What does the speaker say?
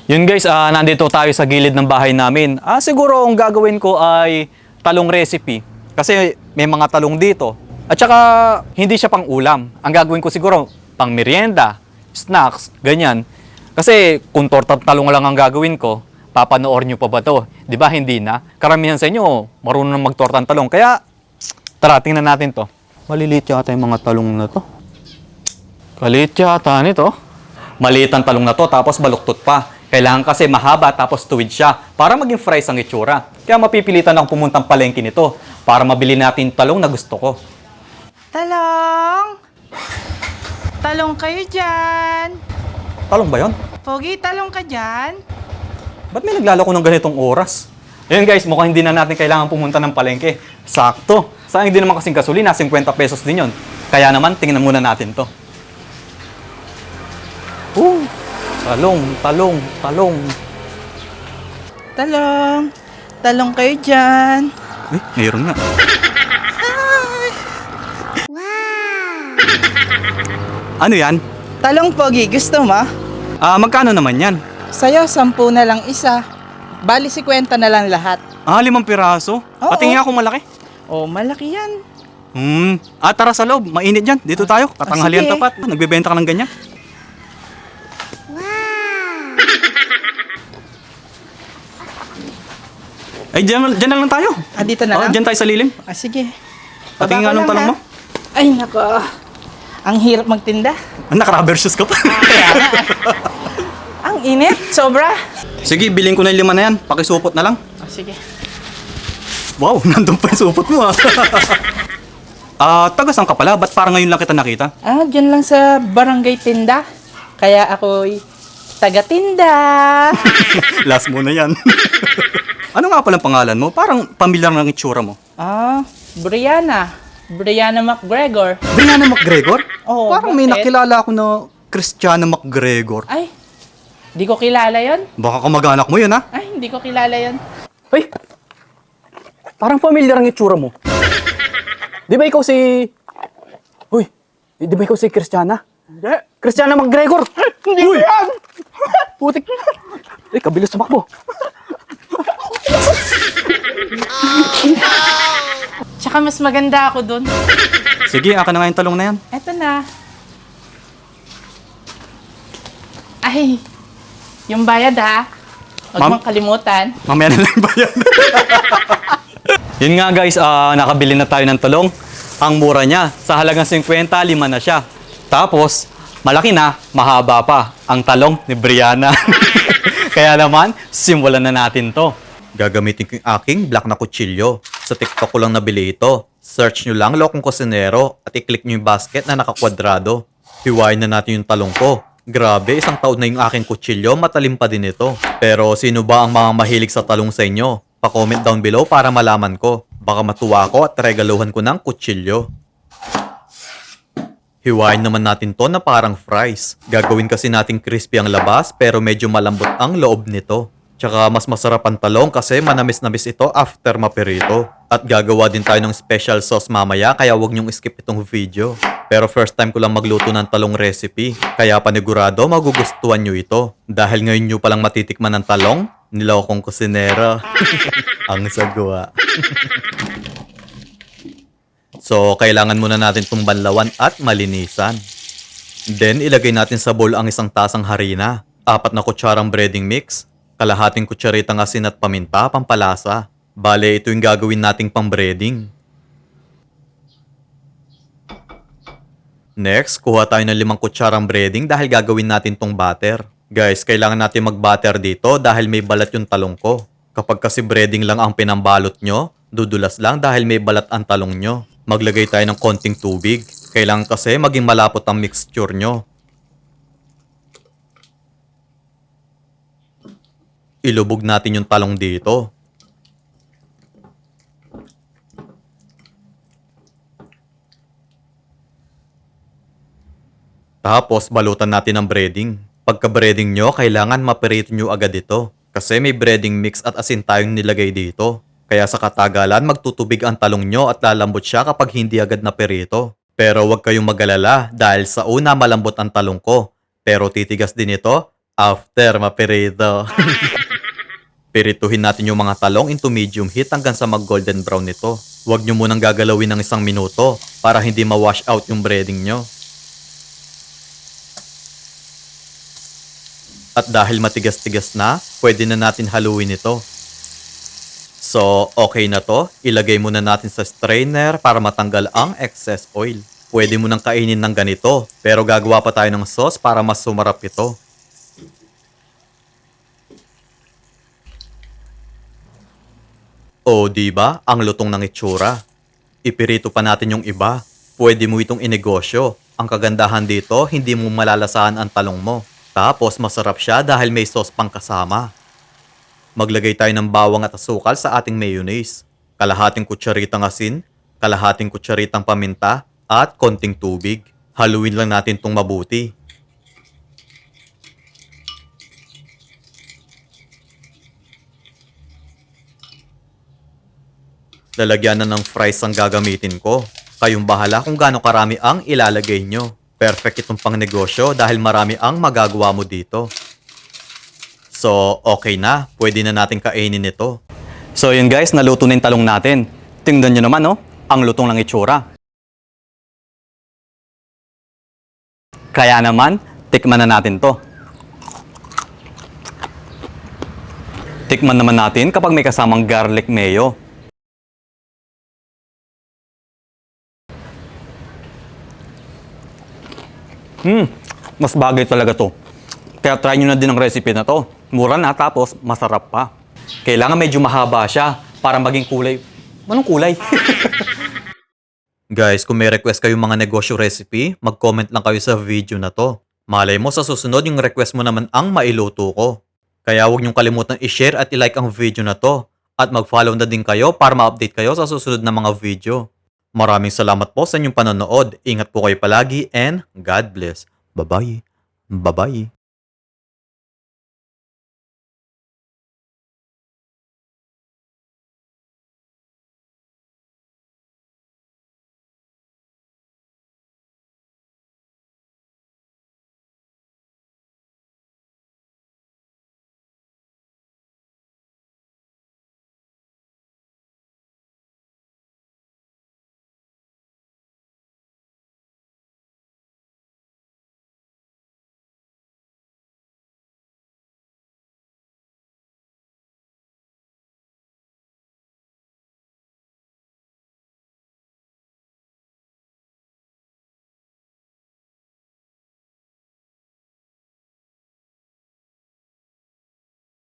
Yun guys, nandito tayo sa gilid ng bahay namin. Siguro ang gagawin ko ay talong recipe. Kasi may mga talong dito. At saka hindi siya pang ulam. Ang gagawin ko siguro pang merienda, snacks, ganyan. Kasi kung tortang talong lang ang gagawin ko, papanoorin nyo pa ba to? Di ba hindi na? Karamihan sa inyo, marunong na magtortang talong. Kaya tara, tingnan natin to. Maliliit yata yung mga talong na to. Kaliit yata nito. Maliit ang talong na to, tapos baluktot pa. Kailangan kasi mahaba tapos tuwid siya para maging fries ang itsura. Kaya mapipilitan akong pumuntang palengke nito para mabili natin talong na gusto ko. Talong! Talong kayo dyan! Talong ba yon? Pogi, talong ka dyan? Ba't may naglalako ng ganitong oras? Ayun guys, mukhang hindi na natin kailangan pumunta ng palengke. Sakto. Sayang din naman kasing gasolina, 50 pesos din yon. Kaya naman, tingnan muna natin to. Talong, talong, talong. Talong! Talong kayo dyan! Mayroon nga. Ano yan? Talong, Pogi, gusto mo? Magkano naman yan? Sa'yo, 10 na lang isa. Bali, 50 na lang lahat. 5 piraso? Oo. Patingin ako malaki. Oh, malaki yan. Tara sa loob. Mainit dyan. Dito tayo. Katanghalian sige. tapat. Nagbebenta ka ng ganyan. Ay, dyan na lang tayo. Dito na lang? Dyan tayo sa lilim. Sige. Patingin nga Baba ko nung lang, talong ha? mo. Ay, nako. Ang hirap magtinda. Naka-rubber shoes ka pa. Kaya nga. Ang init. Sobra. Sige, bilhin ko na yung 5 na yan. Pakisupot na lang. Sige. Wow, nandun pa yung supot mo taga saan ka pala? Ba't parang ngayon lang kita nakita? Dyan lang sa barangay tinda. Kaya ako'y taga-tinda. Last mo na yan. Ano nga palang pangalan mo? Parang pamilyar ng itsura mo. Brianna. Brianna McGregor. Brianna McGregor? Oo, Parang may bakit? nakilala ako na Christiana McGregor. Ay, di ko kilala yon. Baka kamag-anak mo yun, ha? Ay, hindi ko kilala yon. Ay! Parang familiar ang itsura mo. Di ba ikaw si... Uy! Di ba ikaw si Christiana? Hindi. Christiana McGregor! Hindi ko yan! Putik na! Kabilis tumakbo. Tsaka mas maganda ako dun. Sige, akin na nga yung talong na yan. Eto na. Ay, yung bayad ha. Huwag Ma'am? mong kalimutan. Mamaya na lang ba yan? Yun nga guys, nakabili na tayo ng talong. Ang mura niya, sa halagang 50, 5 na siya. Tapos, malaki na, mahaba pa. Ang talong ni Brianna. Kaya naman, simulan na natin to. Gagamitin ko yung aking black na kutsilyo. Sa TikTok ko lang nabili ito. Search nyo lang Lokong Kusinero at i-click nyo yung basket na nakakwadrado. Hiwain na natin yung talong ko. Grabe, 1 taon na yung aking kutsilyo, matalim pa din ito. Pero sino ba ang mga mahilig sa talong sa inyo? Pa-comment down below para malaman ko. Baka matuwa ko at regaluhan ko ng kutsilyo. Hiwain naman natin to na parang fries. Gagawin kasi natin crispy ang labas pero medyo malambot ang loob nito. Tsaka mas masarap ang talong kasi manamis-namis ito after mapirito. At gagawa din tayo ng special sauce mamaya kaya wag niyong skip itong video. Pero first time ko lang magluto ng talong recipe. Kaya panigurado magugustuhan nyo ito. Dahil ngayon nyo palang matitikman ng talong, Nilokong Kusinero. Ang sagwa. So, kailangan muna natin itong banlawan at malinisan. Then, ilagay natin sa bowl ang 1 tasang harina, 4 na kutsarang breading mix, kalahating kutsaritang asin at paminta, pampalasa. Bale, ito yung gagawin nating pang-breading. Next, kuha tayo ng 5 kutsarang breading dahil gagawin natin tong batter. Guys, kailangan natin mag-batter dito dahil may balat yung talong ko. Kapag kasi breading lang ang pinambalot nyo, dudulas lang dahil may balat ang talong nyo. Maglagay tayo ng konting tubig. Kailangan kasi maging malapot ang mixture nyo. Ilubog natin yung talong dito. Tapos, balutan natin ang breading. Pagka-breading nyo, kailangan maperito nyo agad ito. Kasi may breading mix at asin tayong nilagay dito. Kaya sa katagalan, magtutubig ang talong nyo at lalambot siya kapag hindi agad naperito. Pero huwag kayong mag-alala dahil sa una malambot ang talong ko. Pero titigas din ito After mapirito. Pirituhin natin yung mga talong into medium heat hanggang sa mag-golden brown nito. Huwag nyo munang gagalawin ng 1 minuto para hindi ma-wash out yung breading nyo. At dahil matigas-tigas na, pwede na natin haluin ito. So, okay na to. Ilagay muna natin sa strainer para matanggal ang excess oil. Pwede mo nang kainin ng ganito, pero gagawa pa tayo ng sauce para mas sumarap ito. O, diba? Ang lutong ng itsura. Ipirito pa natin yung iba. Pwede mo itong inegosyo. Ang kagandahan dito, hindi mo malalasahan ang talong mo. Tapos masarap siya dahil may sauce pang kasama. Maglagay tayo ng bawang at asukal sa ating mayonnaise. Kalahating kutsaritang asin, kalahating kutsaritang paminta, at konting tubig. Haluin lang natin itong mabuti. Lalagyan na ng fries ang gagamitin ko. Kayong bahala kung gaano karami ang ilalagay nyo. Perfect itong pang negosyo dahil marami ang magagawa mo dito. So, okay na. Pwede na natin kainin ito. So yun guys, naluto na yung talong natin. Tingnan nyo naman, no? Ang lutong ng itsura. Kaya naman, tikman na natin to. Tikman naman natin kapag may kasamang garlic mayo. Mas bagay talaga to. Kaya try nyo na din ang recipe na to. Mura na tapos masarap pa. Kailangan medyo mahaba siya para maging kulay. Anong kulay? Guys, kung may request kayong mga negosyo recipe, mag-comment lang kayo sa video na to. Malay mo sa susunod yung request mo naman ang mailuto ko. Kaya huwag niyong kalimutan i-share at i-like ang video na to. At mag-follow na din kayo para ma-update kayo sa susunod na mga video. Maraming salamat po sa inyong panonood. Ingat po kayo palagi and God bless. Bye-bye. Bye-bye.